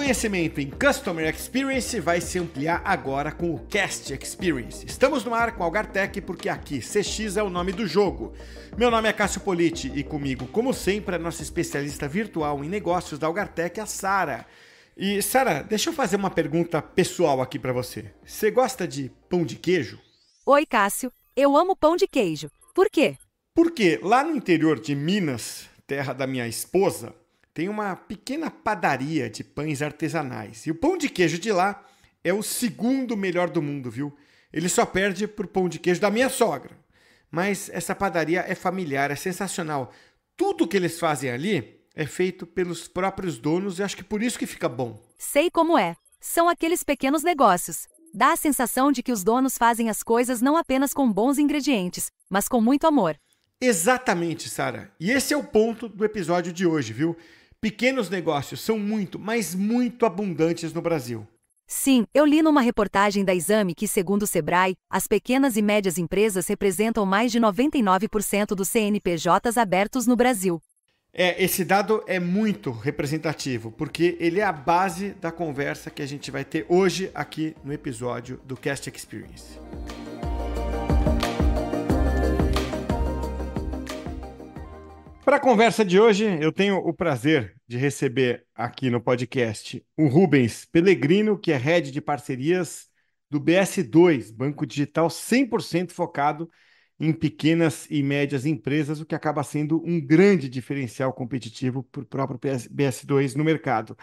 conhecimento em Customer Experience vai se ampliar agora com o Cast Experience. Estamos no ar com a Algartec porque aqui CX é o nome do jogo. Meu nome é Cássio Politi e comigo, como sempre, a nossa especialista virtual em negócios da Algartec, a Sara. E Sara, deixa eu fazer uma pergunta pessoal aqui para você. Você gosta de pão de queijo? Oi, Cássio. Eu amo pão de queijo. Por quê? Porque lá no interior de Minas, terra da minha esposa, tem uma pequena padaria de pães artesanais. E o pão de queijo de lá é o segundo melhor do mundo, viu? Ele só perde pro pão de queijo da minha sogra. Mas essa padaria é familiar, é sensacional. Tudo que eles fazem ali é feito pelos próprios donos e acho que por isso que fica bom. Sei como é. São aqueles pequenos negócios. Dá a sensação de que os donos fazem as coisas não apenas com bons ingredientes, mas com muito amor. Exatamente, Sara. E esse é o ponto do episódio de hoje, viu? Pequenos negócios são muito, mas muito abundantes no Brasil. Sim, eu li numa reportagem da Exame que, segundo o Sebrae, as pequenas e médias empresas representam mais de 99% dos CNPJs abertos no Brasil. Esse dado é muito representativo, porque ele é a base da conversa que a gente vai ter hoje aqui no episódio do Cast Experience. Para a conversa de hoje, eu tenho o prazer de receber aqui no podcast o Rubens Pellegrino, que é Head de Parcerias do BS2, Banco Digital 100% focado em pequenas e médias empresas, o que acaba sendo um grande diferencial competitivo para o próprio BS2 no mercado.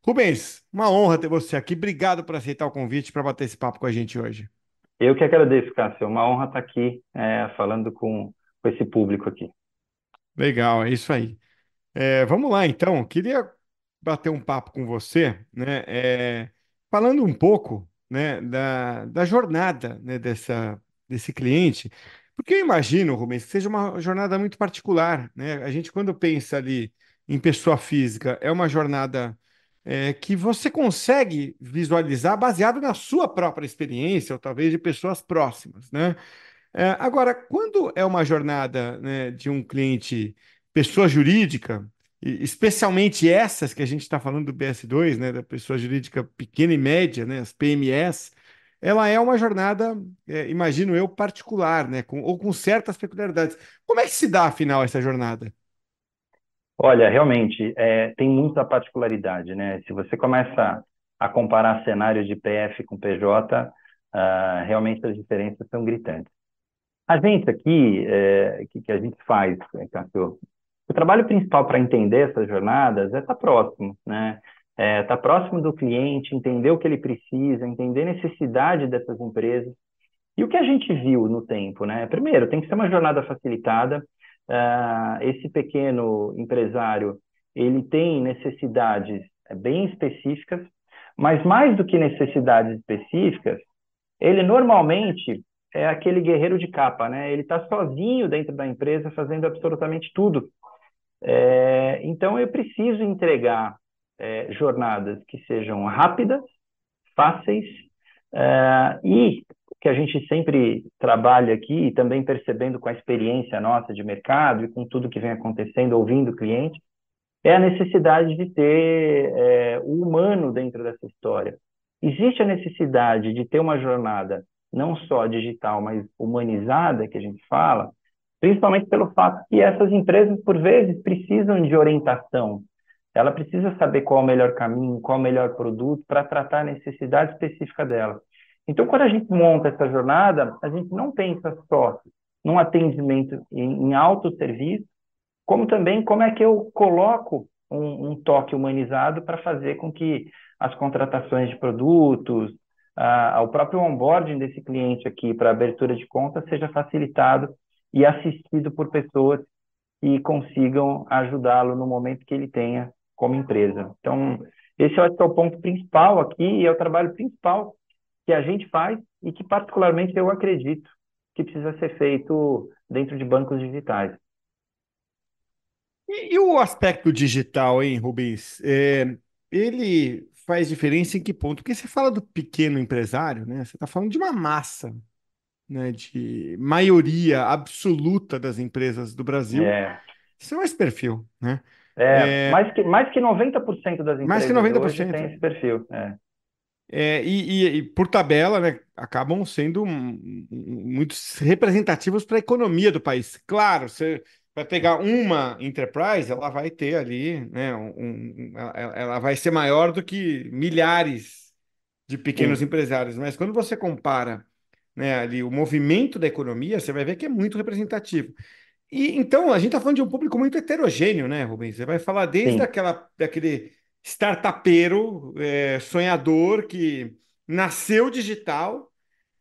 Rubens, uma honra ter você aqui. Obrigado por aceitar o convite para bater esse papo com a gente hoje. Eu que agradeço, Cássio. É uma honra estar aqui falando com esse público aqui. Legal, é isso aí. Vamos lá, então. Queria bater um papo com você, né? Falando um pouco, né, da jornada, né, desse cliente, porque eu imagino, Rubens, que seja uma jornada muito particular, né? A gente, quando pensa ali em pessoa física, é uma jornada que você consegue visualizar baseado na sua própria experiência, ou talvez de pessoas próximas, né? Agora, quando é uma jornada, né, de um cliente, pessoa jurídica, e especialmente essas que a gente está falando do BS2, né, da pessoa jurídica pequena e média, né, as PMS, ela é uma jornada, imagino eu, particular, né, ou com certas peculiaridades. Como é que se dá, afinal, essa jornada? Olha, realmente, tem muita particularidade, né? Se você começa a comparar cenários de PF com PJ, realmente as diferenças são gritantes. A gente aqui, que a gente faz, Cássio, o trabalho principal para entender essas jornadas é estar próximo, né? Estar próximo do cliente, entender o que ele precisa, entender a necessidade dessas empresas. E o que a gente viu no tempo, né? Primeiro, tem que ser uma jornada facilitada. Esse pequeno empresário, ele tem necessidades bem específicas, mas mais do que necessidades específicas, ele normalmente é aquele guerreiro de capa, né? Ele está sozinho dentro da empresa fazendo absolutamente tudo. Então, eu preciso entregar jornadas que sejam rápidas, fáceis, e que a gente sempre trabalha aqui, e também percebendo com a experiência nossa de mercado e com tudo que vem acontecendo, ouvindo o cliente, é a necessidade de ter o humano dentro dessa história. Existe a necessidade de ter uma jornada não só digital, mas humanizada, que a gente fala, principalmente pelo fato que essas empresas, por vezes, precisam de orientação. Ela precisa saber qual é o melhor caminho, qual é o melhor produto para tratar a necessidade específica dela. Então, quando a gente monta essa jornada, a gente não pensa só num atendimento em autosserviço, como também como é que eu coloco um toque humanizado para fazer com que as contratações de produtos, o próprio onboarding desse cliente aqui para abertura de conta seja facilitado e assistido por pessoas que consigam ajudá-lo no momento que ele tenha como empresa. Então, esse eu acho que é o ponto principal aqui e é o trabalho principal que a gente faz e que particularmente eu acredito que precisa ser feito dentro de bancos digitais. E o aspecto digital, hein, Rubens? Ele faz diferença em que ponto? Porque você fala do pequeno empresário, né? Você está falando de uma massa, né, de maioria absoluta das empresas do Brasil É, são esse perfil, né? Mais que 90% das Mais que empresas hoje 90%. tem esse perfil. E por tabela, né, acabam sendo muito representativos para a economia do país. Claro, você vai pegar uma enterprise, ela vai ter ali, né, ela vai ser maior do que milhares de pequenos Sim, empresários. Mas quando você compara, né, ali o movimento da economia, você vai ver que é muito representativo. E então a gente está falando de um público muito heterogêneo, né, Rubens? Você vai falar desde sim. daquele startupeiro, sonhador que nasceu digital,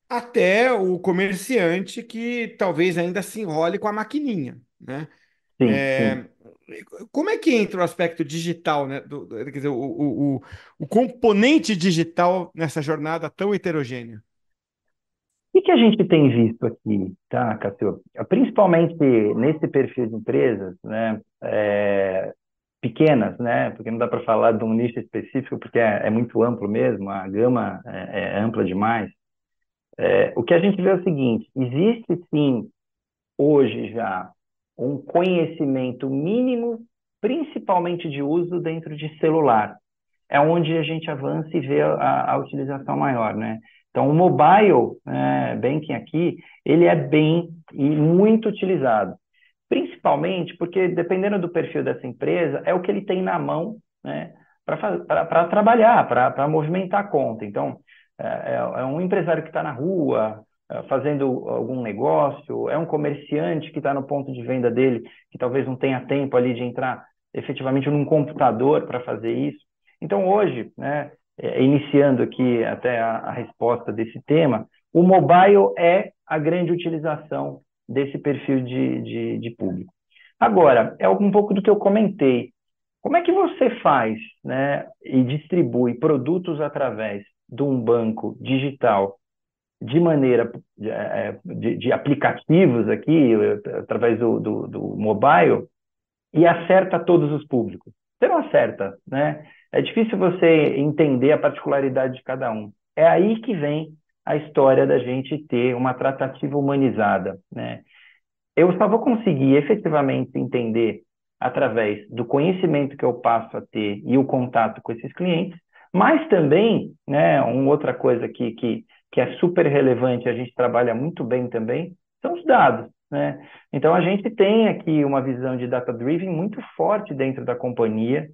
até o comerciante que talvez ainda se enrole com a maquininha, né? Sim, sim. É, como é que entra o aspecto digital, né? Quer dizer, o componente digital nessa jornada tão heterogênea? O que a gente tem visto aqui, tá, Cássio? Principalmente nesse perfil de empresas, né, pequenas, né, porque não dá para falar de um nicho específico, porque é muito amplo mesmo, a gama é ampla demais. O que a gente vê é o seguinte: existe sim hoje já um conhecimento mínimo, principalmente de uso dentro de celular. É onde a gente avança e vê a utilização maior, né? Então, o mobile banking aqui, ele é bem e muito utilizado, principalmente porque, dependendo do perfil dessa empresa, é o que ele tem na mão, né, para trabalhar, para movimentar a conta. Então, é um empresário que está na rua, fazendo algum negócio, é um comerciante que está no ponto de venda dele, que talvez não tenha tempo ali de entrar efetivamente num computador para fazer isso. Então, hoje, né, iniciando aqui até a resposta desse tema, o mobile é a grande utilização desse perfil de público. Agora, é um pouco do que eu comentei. Como é que você faz, né, e distribui produtos através de um banco digital de maneira de aplicativos aqui, através do mobile, e acerta todos os públicos? Você não acerta, né? É difícil você entender a particularidade de cada um. É aí que vem a história da gente ter uma tratativa humanizada, né? Eu só vou conseguir efetivamente entender através do conhecimento que eu passo a ter e o contato com esses clientes, mas também, né, uma outra coisa que é super relevante, a gente trabalha muito bem também, são os dados, né? Então, a gente tem aqui uma visão de data-driven muito forte dentro da companhia.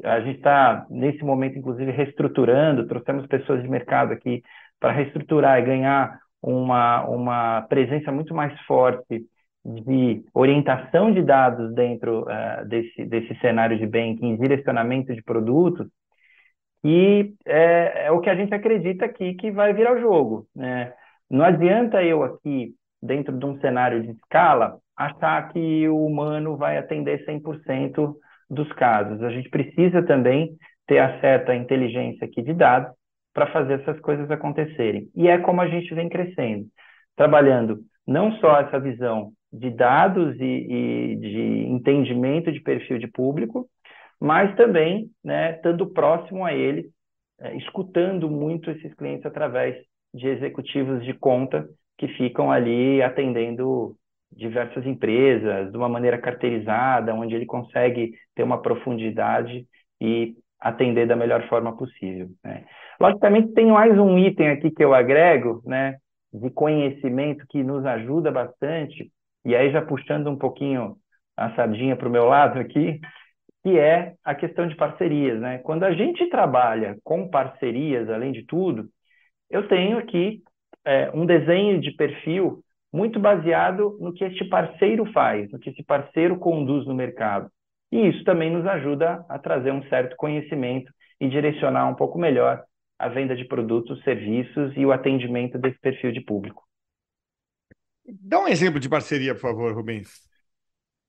A gente está, nesse momento, inclusive, reestruturando, trouxemos pessoas de mercado aqui para reestruturar e ganhar uma presença muito mais forte de orientação de dados dentro desse cenário de banking, direcionamento de produtos, e é o que a gente acredita aqui que vai virar o jogo, né? Não adianta eu aqui, dentro de um cenário de escala, achar que o humano vai atender 100% dos casos. A gente precisa também ter a certa inteligência aqui de dados para fazer essas coisas acontecerem. E é como a gente vem crescendo, trabalhando não só essa visão de dados e de entendimento de perfil de público, mas também, né, estando próximo a eles, escutando muito esses clientes através de executivos de conta que ficam ali atendendo diversas empresas de uma maneira carteirizada, onde ele consegue ter uma profundidade e atender da melhor forma possível, né? Logicamente, tem mais um item aqui que eu agrego, né, de conhecimento que nos ajuda bastante, e aí já puxando um pouquinho a sardinha para o meu lado aqui, que é a questão de parcerias, né? Quando a gente trabalha com parcerias, além de tudo, eu tenho aqui um desenho de perfil muito baseado no que este parceiro faz, no que esse parceiro conduz no mercado. E isso também nos ajuda a trazer um certo conhecimento e direcionar um pouco melhor a venda de produtos, serviços e o atendimento desse perfil de público. Dá um exemplo de parceria, por favor, Rubens.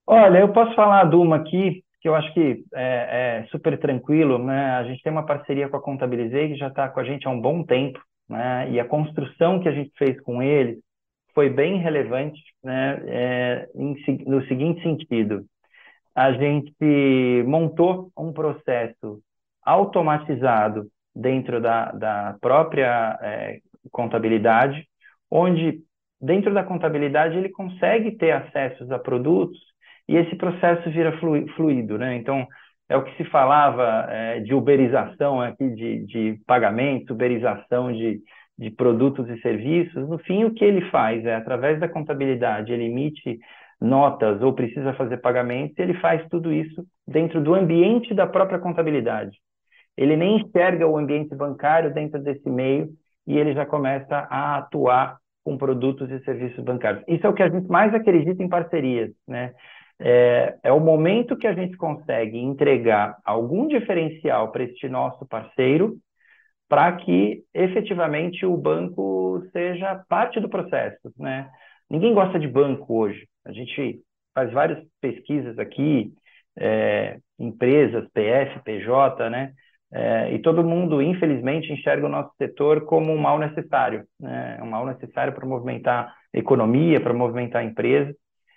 Olha, eu posso falar de uma aqui que eu acho que é super tranquilo, né? A gente tem uma parceria com a Contabilizei que já está com a gente há um bom tempo, né? E a construção que a gente fez com eles foi bem relevante, né? No seguinte sentido: a gente montou um processo automatizado dentro da própria contabilidade, onde dentro da contabilidade ele consegue ter acessos a produtos e esse processo vira fluido, né? Então, é o que se falava de uberização aqui de pagamentos, uberização de produtos e serviços. No fim, o que ele faz é, através da contabilidade, ele emite notas ou precisa fazer pagamentos, ele faz tudo isso dentro do ambiente da própria contabilidade. Ele nem enxerga o ambiente bancário dentro desse meio e ele já começa a atuar com produtos e serviços bancários. Isso é o que a gente mais acredita em parcerias, né? É o momento que a gente consegue entregar algum diferencial para este nosso parceiro para que efetivamente o banco seja parte do processo, né? Ninguém gosta de banco hoje. A gente faz várias pesquisas aqui, empresas, PF, PJ, né? E todo mundo, infelizmente, enxerga o nosso setor como um mal necessário, né? Um mal necessário para movimentar a economia, para movimentar a empresa.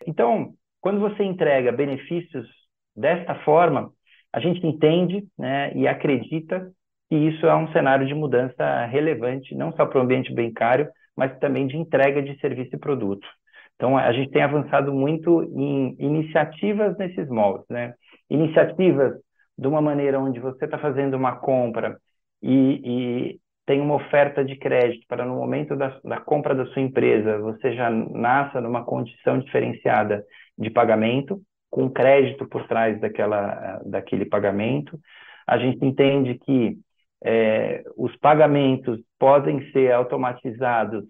Então, quando você entrega benefícios desta forma, a gente entende, né, e acredita que isso é um cenário de mudança relevante, não só para o ambiente bancário, mas também de entrega de serviço e produto. Então, a gente tem avançado muito em iniciativas nesses moldes, né? Iniciativas de uma maneira onde você está fazendo uma compra e tem uma oferta de crédito para no momento da compra da sua empresa, você já nasça numa condição diferenciada de pagamento, com crédito por trás daquele pagamento. A gente entende que os pagamentos podem ser automatizados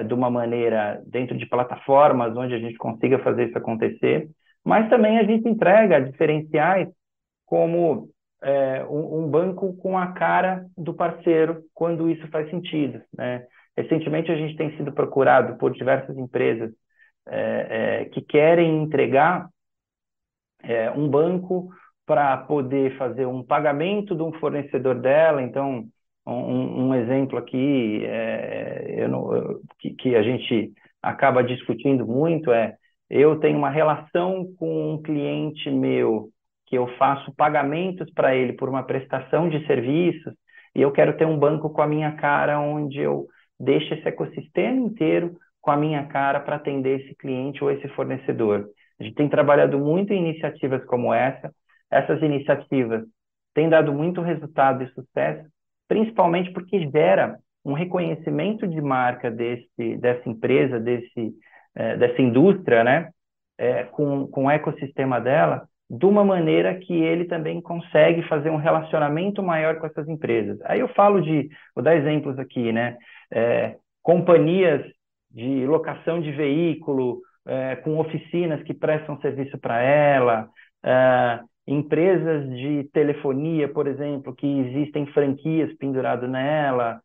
de uma maneira dentro de plataformas onde a gente consiga fazer isso acontecer, mas também a gente entrega diferenciais como um banco com a cara do parceiro quando isso faz sentido, né? Recentemente a gente tem sido procurado por diversas empresas que querem entregar um banco para poder fazer um pagamento de um fornecedor dela. Então, um exemplo aqui que a gente acaba discutindo muito eu tenho uma relação com um cliente meu que eu faço pagamentos para ele por uma prestação de serviços e eu quero ter um banco com a minha cara onde eu deixo esse ecossistema inteiro com a minha cara para atender esse cliente ou esse fornecedor. A gente tem trabalhado muito em iniciativas como essa. Essas iniciativas têm dado muito resultado e sucesso, principalmente porque gera um reconhecimento de marca dessa empresa, dessa indústria, né? Com o ecossistema dela, de uma maneira que ele também consegue fazer um relacionamento maior com essas empresas. Aí eu vou dar exemplos aqui, né? Companhias de locação de veículo, com oficinas que prestam serviço para ela, empresas de telefonia, por exemplo, que existem franquias penduradas nela,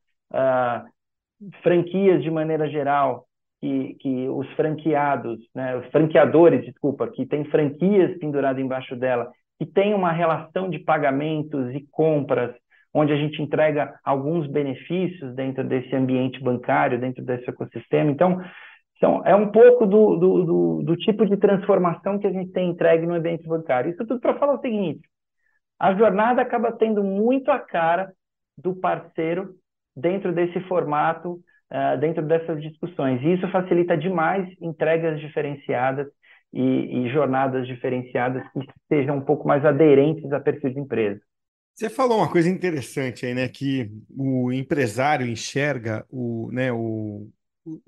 franquias de maneira geral, que os franqueados, né, os franqueadores, desculpa, que tem franquias penduradas embaixo dela, que tem uma relação de pagamentos e compras, onde a gente entrega alguns benefícios dentro desse ambiente bancário, dentro desse ecossistema. Então, é um pouco do tipo de transformação que a gente tem entregue no ambiente bancário. Isso tudo para falar o seguinte: a jornada acaba tendo muito a cara do parceiro dentro desse formato, dentro dessas discussões. E isso facilita demais entregas diferenciadas e jornadas diferenciadas que sejam um pouco mais aderentes a perfil de empresa. Você falou uma coisa interessante aí, né? Que o empresário enxerga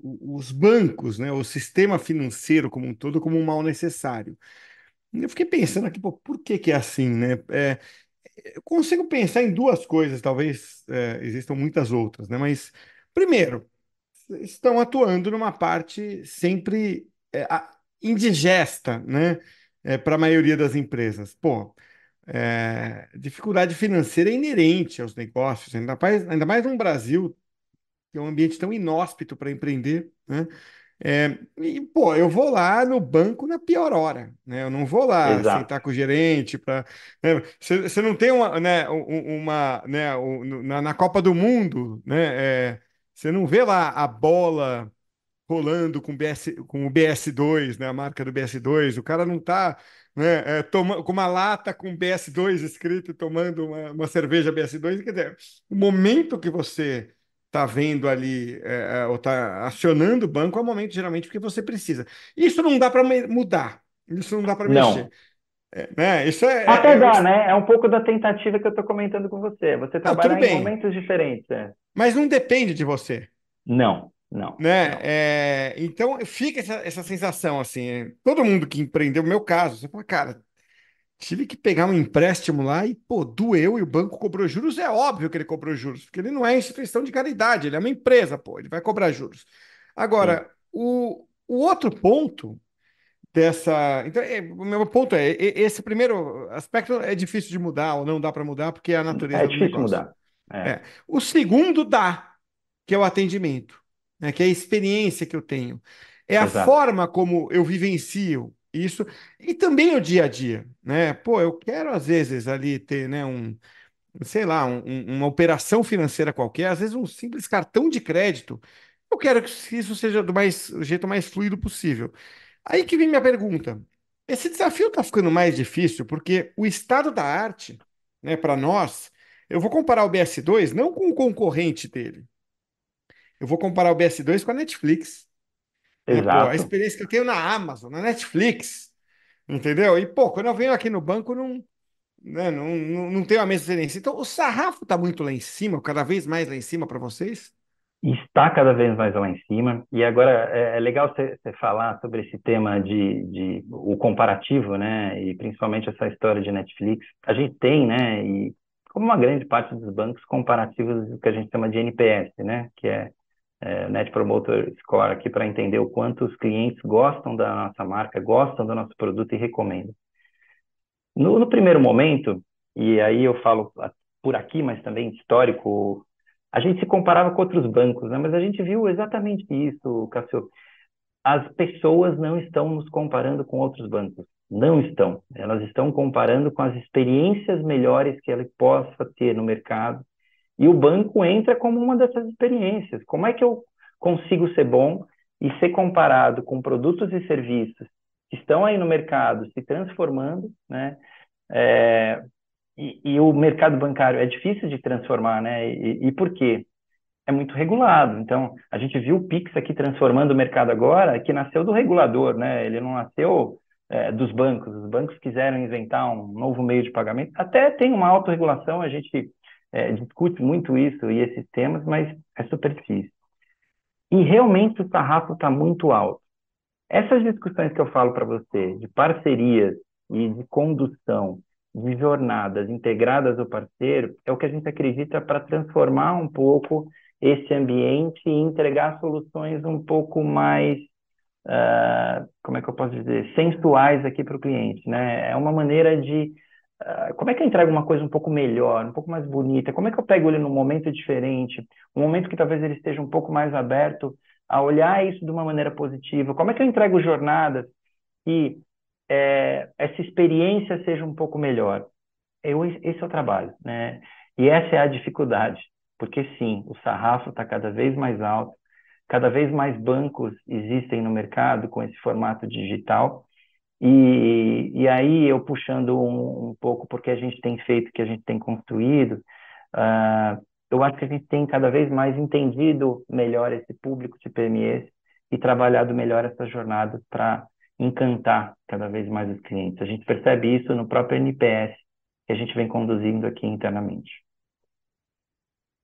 os bancos, né? O sistema financeiro como um todo como um mal necessário. Eu fiquei pensando aqui, pô, por que que é assim, né? Eu consigo pensar em duas coisas, talvez existam muitas outras, né? Mas, primeiro, estão atuando numa parte sempre indigesta, né? Para a maioria das empresas. Pô, dificuldade financeira é inerente aos negócios, ainda mais no Brasil, que é um ambiente tão inóspito para empreender, né? Pô, eu vou lá no banco na pior hora, né? Eu não vou lá Exato. sentar com o gerente para. Você não tem uma, né, uma, né, na Copa do Mundo, né? Você não vê lá a bola rolando com o BS2, né, a marca do BS2, o cara não está, né, com uma lata com BS2 escrito, tomando uma cerveja BS2, quer dizer, o momento que você está vendo ali, ou está acionando o banco, é o momento geralmente porque você precisa. Isso não dá para mudar, isso não dá para mexer. Não. né? Isso Até dá, né? É um pouco da tentativa que eu estou comentando com você. Você não, tudo trabalhar em bem, momentos diferentes. É. mas não depende de você. Não, não, Né? não. Então fica essa sensação assim, todo mundo que empreendeu, no meu caso, você fala, cara, tive que pegar um empréstimo lá e, pô, doeu e o banco cobrou juros. É óbvio que ele cobrou juros, porque ele não é instituição de caridade, ele é uma empresa, pô, ele vai cobrar juros. Sim, Agora, o outro ponto dessa. Então, o meu ponto é: esse primeiro aspecto é difícil de mudar ou não dá para mudar, porque é a é natureza do difícil negócio. mudar. É, É. O segundo dá, que é o atendimento, né, que é a experiência que eu tenho. É a exato. forma como eu vivencio isso e também o dia a dia, né? Pô, eu quero às vezes ali ter, né, sei lá, uma operação financeira qualquer, às vezes um simples cartão de crédito. Eu quero que isso seja do jeito mais fluido possível. Aí que vem minha pergunta. Esse desafio está ficando mais difícil porque o estado da arte, né, para nós, eu vou comparar o BS2 não com o concorrente dele. Eu vou comparar o BS2 com a Netflix, né? Pô, a Exato. experiência que eu tenho na Amazon, na Netflix, entendeu? E, pô, quando eu venho aqui no banco, não, né, não tenho a mesma experiência. Então, o sarrafo está muito lá em cima, cada vez mais lá em cima para vocês? Está cada vez mais lá em cima. E agora é legal você falar sobre esse tema de o comparativo, né? E principalmente essa história de Netflix. A gente tem, né? E como uma grande parte dos bancos, comparativos do que a gente chama de NPS, né? Que é Net Promoter Score, aqui para entender o quanto os clientes gostam da nossa marca, gostam do nosso produto e recomendam. No primeiro momento, e aí eu falo por aqui, mas também histórico, a gente se comparava com outros bancos, né? Mas a gente viu exatamente isso, Cássio. As pessoas não estão nos comparando com outros bancos. Não estão. Elas estão comparando com as experiências melhores que ela possa ter no mercado. E o banco entra como uma dessas experiências. Como é que eu consigo ser bom e ser comparado com produtos e serviços que estão aí no mercado se transformando, né? É, e o mercado bancário é difícil de transformar, né? E por quê? É muito regulado. Então, a gente viu o Pix aqui transformando o mercado agora, que nasceu do regulador, né? Ele não nasceu dos bancos. Os bancos quiseram inventar um novo meio de pagamento. Até tem uma autorregulação, a gente discute muito isso e esses temas, mas é superfície. E realmente o sarrafo está muito alto. Essas discussões que eu falo para você, de parcerias e de condução, de jornadas integradas ao parceiro, é o que a gente acredita para transformar um pouco esse ambiente e entregar soluções um pouco mais, como é que eu posso dizer, sensuais aqui para o cliente, né? É uma maneira de, como é que eu entrego uma coisa um pouco melhor, um pouco mais bonita? Como é que eu pego ele num momento diferente, um momento que talvez ele esteja um pouco mais aberto a olhar isso de uma maneira positiva? Como é que eu entrego jornadas que essa experiência seja um pouco melhor? Esse é o trabalho, né? E essa é a dificuldade, porque sim, o sarrafo está cada vez mais alto, cada vez mais bancos existem no mercado com esse formato digital, e aí eu puxando um pouco porque a gente tem feito, que a gente tem construído, eu acho que a gente tem cada vez mais entendido melhor esse público de PMEs e trabalhado melhor essa jornada para encantar cada vez mais os clientes. A gente percebe isso no próprio NPS que a gente vem conduzindo aqui internamente.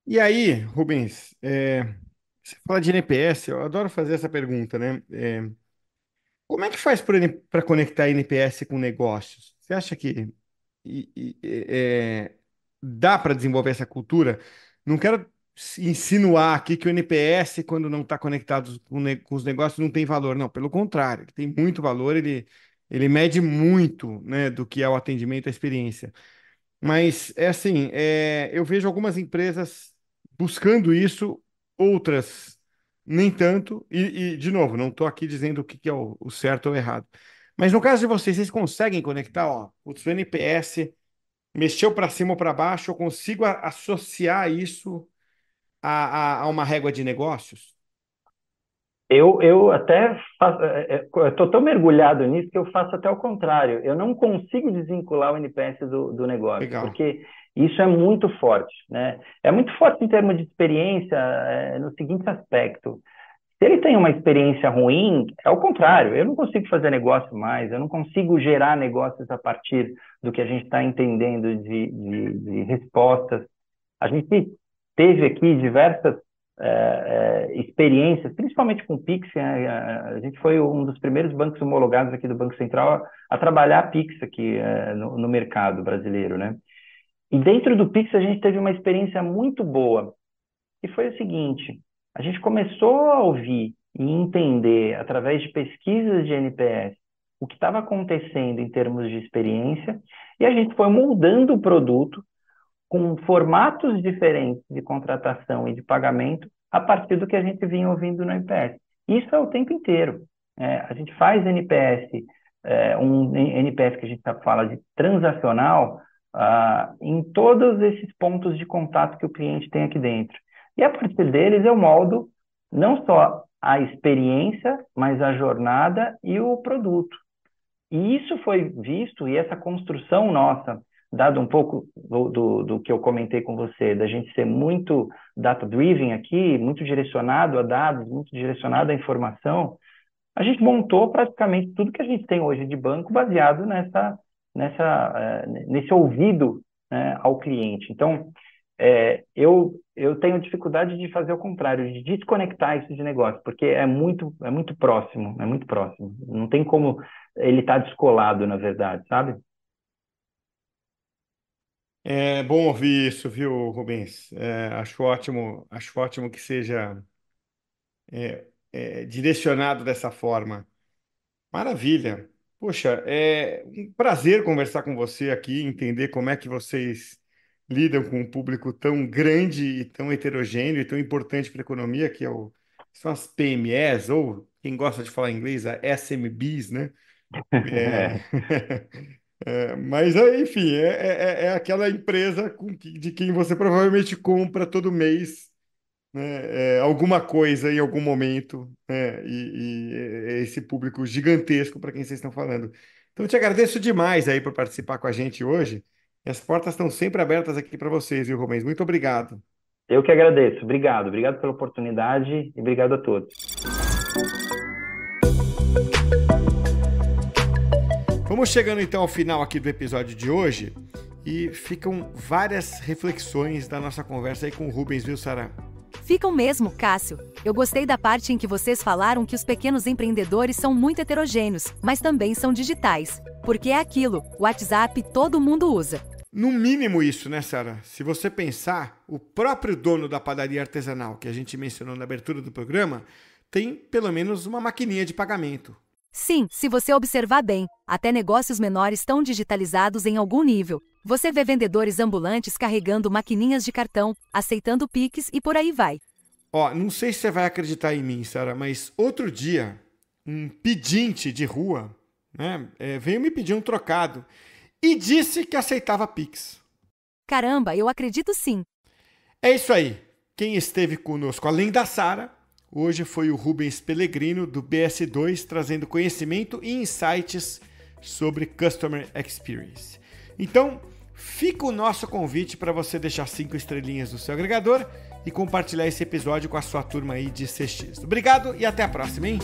E aí, Rubens, você fala de NPS, eu adoro fazer essa pergunta, né? Como é que faz para conectar NPS com negócios? Você acha que dá para desenvolver essa cultura? Não quero insinuar aqui que o NPS, quando não está conectado com os negócios, não tem valor. Não, pelo contrário, ele tem muito valor, ele mede muito, né, do que é o atendimento, a experiência. Mas é assim, eu vejo algumas empresas buscando isso, outras nem tanto. De novo, não estou aqui dizendo o que que é o certo ou errado. Mas no caso de vocês, vocês conseguem conectar, ó, o seu NPS mexeu para cima ou para baixo, eu consigo associar isso a uma régua de negócios? Eu até faço, eu estou tão mergulhado nisso que eu faço até o contrário. Eu não consigo desvincular o NPS do negócio, Legal. porque isso é muito forte, né? É muito forte em termos de experiência, no seguinte aspecto. Se ele tem uma experiência ruim, é o contrário, eu não consigo fazer negócio mais, eu não consigo gerar negócios a partir do que a gente está entendendo de respostas. A gente teve aqui diversas experiências, principalmente com o Pix, né? A gente foi um dos primeiros bancos homologados aqui do Banco Central a trabalhar Pix aqui no mercado brasileiro, né? E dentro do Pix a gente teve uma experiência muito boa, que foi o seguinte: a gente começou a ouvir e entender, através de pesquisas de NPS, o que estava acontecendo em termos de experiência, e a gente foi moldando o produto com formatos diferentes de contratação e de pagamento a partir do que a gente vinha ouvindo no NPS. Isso é o tempo inteiro. A gente faz NPS, um NPS que a gente fala de transacional, em todos esses pontos de contato que o cliente tem aqui dentro. E a partir deles eu moldo não só a experiência, mas a jornada e o produto. E isso foi visto, e essa construção nossa, dado um pouco do que eu comentei com você, da gente ser muito data-driven aqui, muito direcionado a dados, muito direcionado à informação, a gente montou praticamente tudo que a gente tem hoje de banco baseado nesse ouvido, né, ao cliente. Então, eu tenho dificuldade de fazer o contrário, de desconectar isso de negócio, porque é muito próximo, é muito próximo. Não tem como ele estar descolado, na verdade, sabe? É bom ouvir isso, viu, Rubens? Acho ótimo que seja direcionado dessa forma. Maravilha. Poxa, é um prazer conversar com você aqui, entender como é que vocês lidam com um público tão grande e tão heterogêneo e tão importante para a economia, são as PMEs, ou quem gosta de falar inglês, a SMBs, né? É, mas, enfim, é aquela empresa de quem você provavelmente compra todo mês, né, alguma coisa em algum momento, né, e é esse público gigantesco para quem vocês estão falando. Então, eu te agradeço demais aí por participar com a gente hoje. E as portas estão sempre abertas aqui para vocês, viu, Rubens? Muito obrigado. Eu que agradeço. Obrigado pela oportunidade e obrigado a todos. Vamos chegando então ao final aqui do episódio de hoje e ficam várias reflexões da nossa conversa aí com o Rubens, viu, Sara? Ficam mesmo, Cássio. Eu gostei da parte em que vocês falaram que os pequenos empreendedores são muito heterogêneos, mas também são digitais. Porque é aquilo, o WhatsApp todo mundo usa. No mínimo isso, né, Sara? Se você pensar, o próprio dono da padaria artesanal, que a gente mencionou na abertura do programa, tem pelo menos uma maquininha de pagamento. Sim, se você observar bem, até negócios menores estão digitalizados em algum nível. Você vê vendedores ambulantes carregando maquininhas de cartão, aceitando Pix e por aí vai. Não sei se você vai acreditar em mim, Sara, mas outro dia, um pedinte de rua, né, veio me pedir um trocado e disse que aceitava Pix. Caramba, eu acredito sim. É isso aí. Quem esteve conosco, além da Sara, hoje foi o Rubens Pellegrino, do BS2, trazendo conhecimento e insights sobre Customer Experience. Então, fica o nosso convite para você deixar 5 estrelinhas no seu agregador e compartilhar esse episódio com a sua turma aí de CX. Obrigado e até a próxima, hein?